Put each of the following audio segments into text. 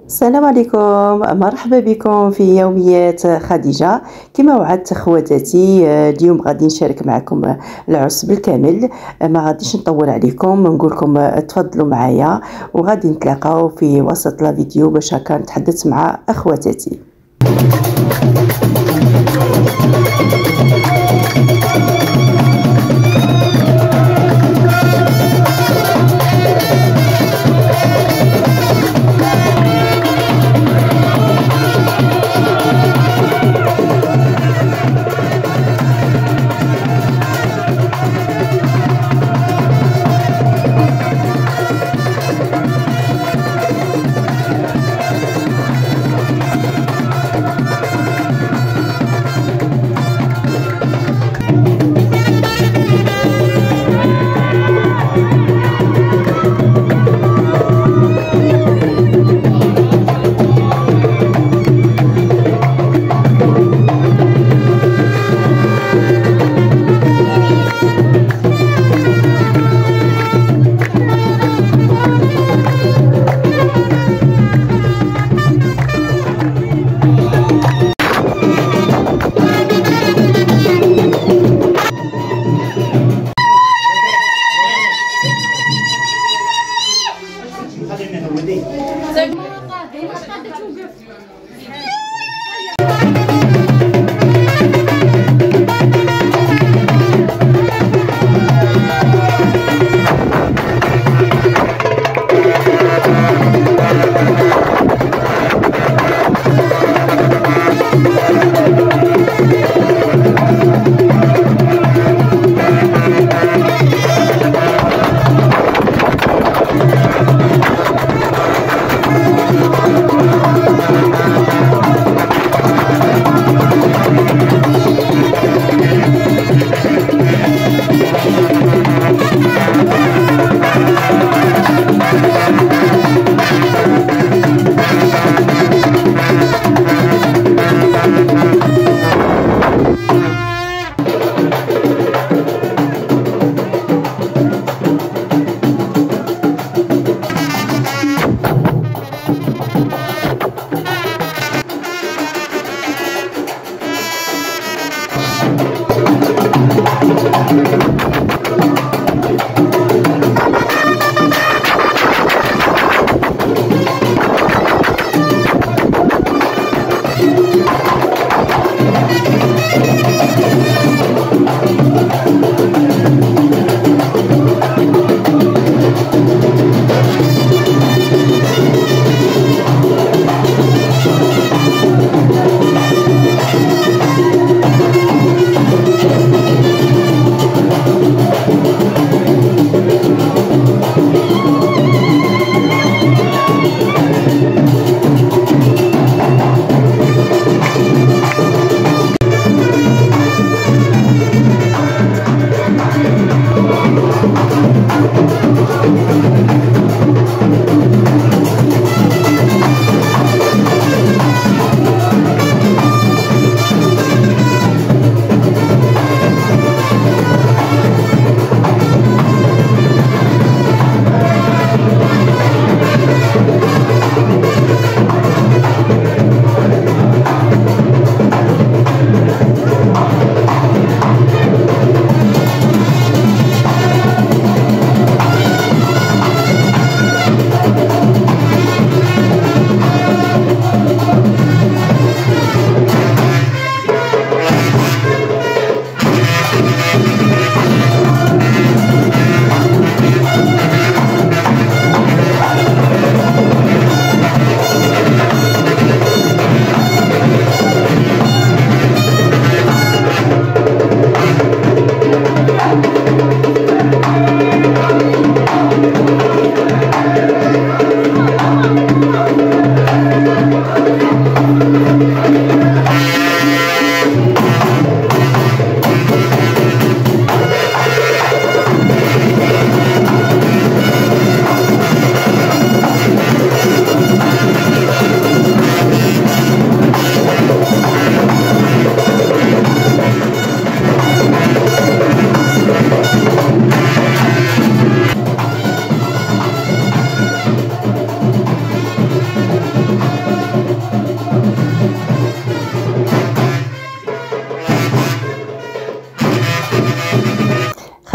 السلام عليكم، مرحبا بكم في يوميات خديجة. كما وعدت خواتاتي اليوم غادي نشارك معكم العرس بالكامل. ما غاديش نطول عليكم، نقول لكم تفضلوا معايا وغادي نتلاقاو في وسط لا فيديو باش هكا نتحدث مع اخواتاتي.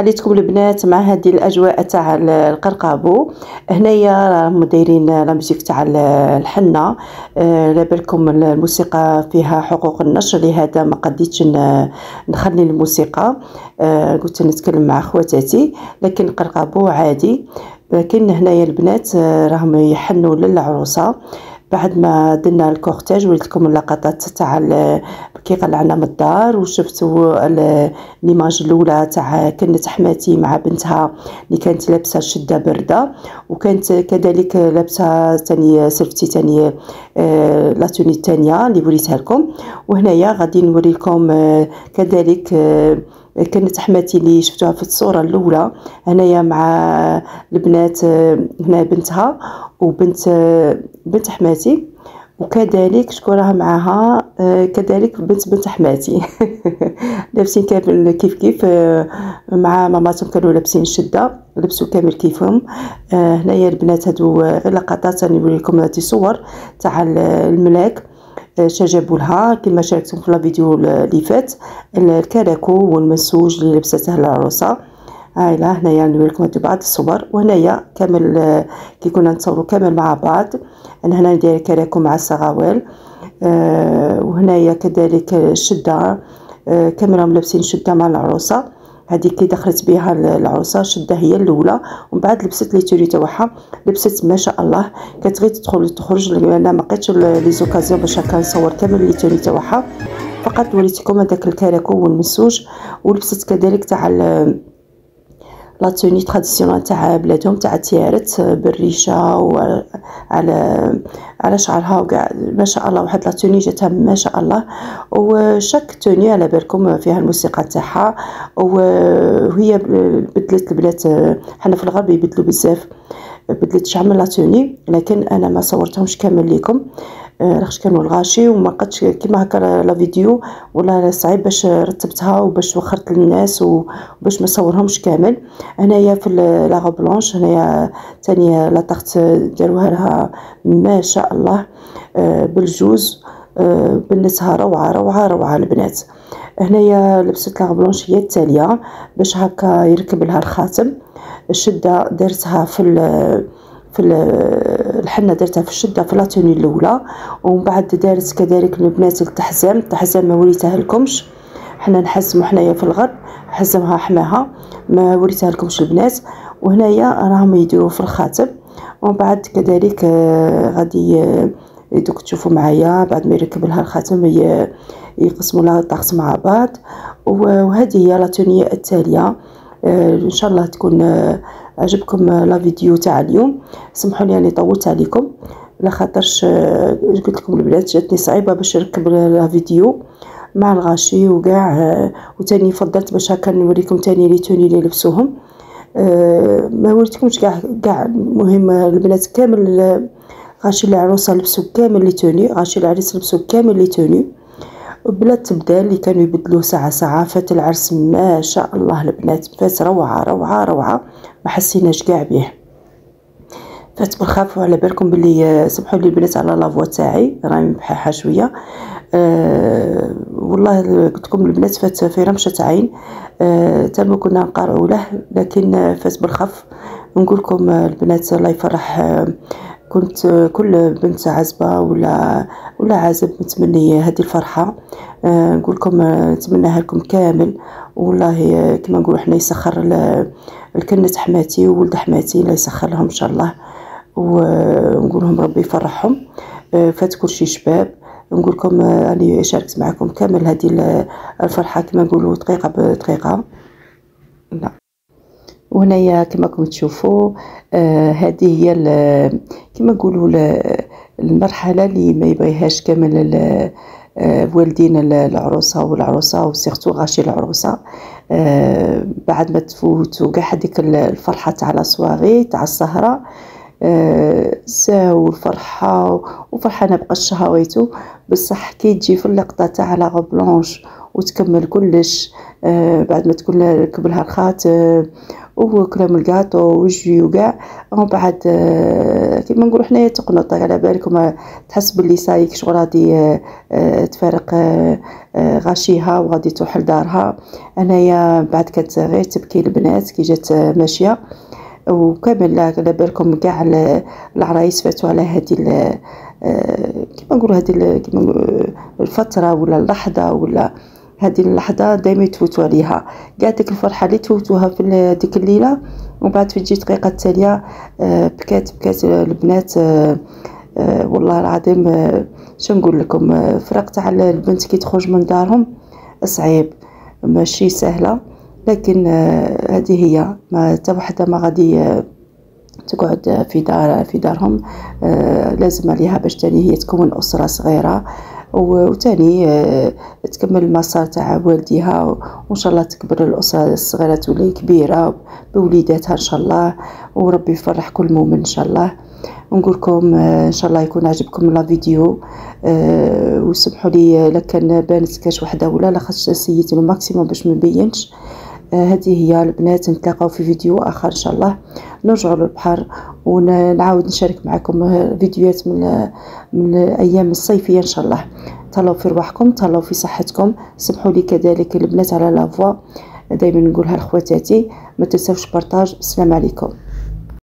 خليتكم البنات مع هذه الاجواء تاع القرقابو. هنايا راهم دايرين لا ميوزيك تاع الحنه. على بالكم الموسيقى فيها حقوق النشر، لهذا ما قديتش نخلي الموسيقى. قلت نتكلم مع خواتاتي، لكن القرقابو عادي. لكن هنايا البنات راهم يحنوا للعروسه. بعد ما درنا الكورتاج وريتكم اللقطات تاع كي قلعنا من الدار، وشفتوا ليماج الاولى تاع كنت حماتي مع بنتها اللي كانت لابسه شده برده، وكانت كذلك لابسه ثاني سلفتي ثاني لا توني الثانيه اللي وريتها لكم. وهنايا غادي نوري لكم كذلك كانت حماتي اللي شفتوها في الصوره الاولى. هنايا مع البنات، هنا بنتها بنت حماتي، وكذلك شكون راه معاها كذلك بنت حماتي لابسين كامل كيف مع ماماتهم، كانوا لابسين شده، لبسوا كامل كيفهم. هنايا البنات هادو غير لقطات نوريكم هذه صور تاع الملاك شجبوا لها كما شاركتكم في الفيديو اللي فات، الكراكو والمنسوج اللي لبستها العروسه. هايلا هنايا نوريكم بعض الصور. وهنايا كامل كي كنا نتصوروا كامل مع بعض. انا هنا ندير كراكو مع السراويل. وهنايا كذلك الشده، كامل راهم لابسين شده مع العروسه. هذه كي دخلت بها العروسه شده هي الاولى، ومن بعد لبست لي توري تاعها، لبست ما شاء الله كانت غير تخرج. انا ما لقيتش لي زوكازيون باش هكا نصور كامل لي توري تاعها، فقط وريتكم هذاك الكراكو والمسوج. ولبست كذلك تاع لا توني تراديسيونال تاع بلادهم، تاع تيارت بالريشه على شعرها وكاع ما شاء الله. واحد لا توني جاتها ما شاء الله. وشاك توني على بالكم فيها الموسيقى تاعها. وهي بدلت البنات، حنا في الغرب يبدلوا بزاف، بدلت شعر من لا توني، لكن انا ما صورتهمش كامل ليكم راخش كانوا الغاشي وما قدش كيما هكا لا فيديو، ولا صعيب باش رتبتها وباش وخرت للناس وباش ما صورهمش كامل. هنايا في لا بلونش هنايا ثاني لا طاخت داروها لها ما شاء الله بالجوز، بنتها روعه روعه روعه البنات. هنايا لبست لا بلونش هي التاليه باش هكا يركب لها الخاتم. الشده درتها في الحنه درتها في الشده في لاتوني الاولى، ومن بعد دارت كذلك البنات التحزام ما وريتها لكمش، حنا نحزموا حنايا في الغرب، حزمها حماها ما وريتها لكمش البنات. وهنايا راهم يديروا في الخاتم، ومن بعد كذلك غادي دوك تشوفوا معايا بعد ما يركب لها الخاتم يقسموا لها الطقس مع بعض. وهذه هي لاتوني التاليه. ان شاء الله تكون عجبكم لا فيديو تاع اليوم. سمحوا لي اني طولت عليكم لخاطرش قلت لكم البنات جاتني صعيبه باش نركب لا فيديو مع الغاشي وكاع. وتاني فضلت باش هكا نوريكم تاني لي توني اللي لبسوهم، ما وريتكمش كاع المهم البنات كامل غاشي العروسه لبسوا كامل لي توني، غاشي العريس لبسوا كامل لي توني بلا تبدال اللي كانوا يبدلوه ساعه ساعه. فات العرس ما شاء الله البنات فات روعه روعه روعه، ما حسيناش كاع بيه. فات بالخاف. وعلى بالكم باللي سمحوا لي البنات على لافوا تاعي راهي مبححه شويه. والله قلت لكم البنات فات في رمشه عين. تما كنا نقارعوا له، لكن فات بالخف. نقول لكم البنات الله يفرح. كنت كل بنت عازبه ولا عازب متمنيه هذه الفرحه. نقول لكم نتمناها لكم كامل، والله كما نقولوا حنا يسخر الكنة حماتي وولد حماتي الله يسخر لهم ان شاء الله، ونقول لهم ربي يفرحهم. فات كل شيء شباب. نقول لكم راني شاركت معكم كامل هذه الفرحه كما نقولوا دقيقه بدقيقه. لا وهنايا كما راكم تشوفوا هذه هي كما نقولوا المرحله اللي ما يبغيهاش كامل والدين العروسه والعروسه وسيرتو غاشي العروسه. بعد ما تفوت وكاع هذيك الفرحه تاع لا سواري تاع السهره، ساو الفرحه وفرحانه بقى الشهويتو. بصح كي تجي في اللقطه تاع لا بلونش وتكمل كلش، بعد ما تكون ركب لها الخاتم وكلا من الكاطو والجي وكاع. ومن بعد كيما نقولوا حنايا تقنط على بالكم، تحس باللي صايك شغل غادي تفارق غاشيها وغادي تروح لدارها. انايا بعد كانت غير تبكي البنات كي جات ماشيه، وكامل على بالكم كاع العرايس فاتوا على هذه كيما نقولوا هذه كيما الفتره ولا اللحظه، ولا هذه اللحظه دائما يتفوتوا عليها كاع ديك الفرحه اللي تفوتوها في ديك الليله. ومن بعد في تجي الدقيقه التاليه بكات البنات. والله العظيم شنو نقول لكم، فراق تاع البنت كي تخرج من دارهم صعيب، ماشي سهله. لكن هذه هي، ما حتى وحده ما غادي تقعد في دارهم. لازم عليها باش تاني هي تكون اسره صغيره، وتاني تكمل المسار تاع والديها، وان شاء الله تكبر الاسره الصغيره تولي كبيره بوليداتها ان شاء الله، وربي يفرح كل مؤمن ان شاء الله. ونقول لكم ان شاء الله يكون عجبكم لا فيديو. وسمحوا لي الا كان بانت كاش وحده ولا لاخاطش سيت الماكسيموم باش ما نبينش. هذه هي البنات، نتلاقاو في فيديو اخر ان شاء الله، نرجعوا للبحر ونعاود نشارك معكم فيديوهات من الايام الصيفيه ان شاء الله. تهلاو في رواحكم، تهلاو في صحتكم. سمحوا لي كذلك البنات على لافوا، دائما نقولها لخواتاتي ما تنساوش بارطاج. السلام عليكم.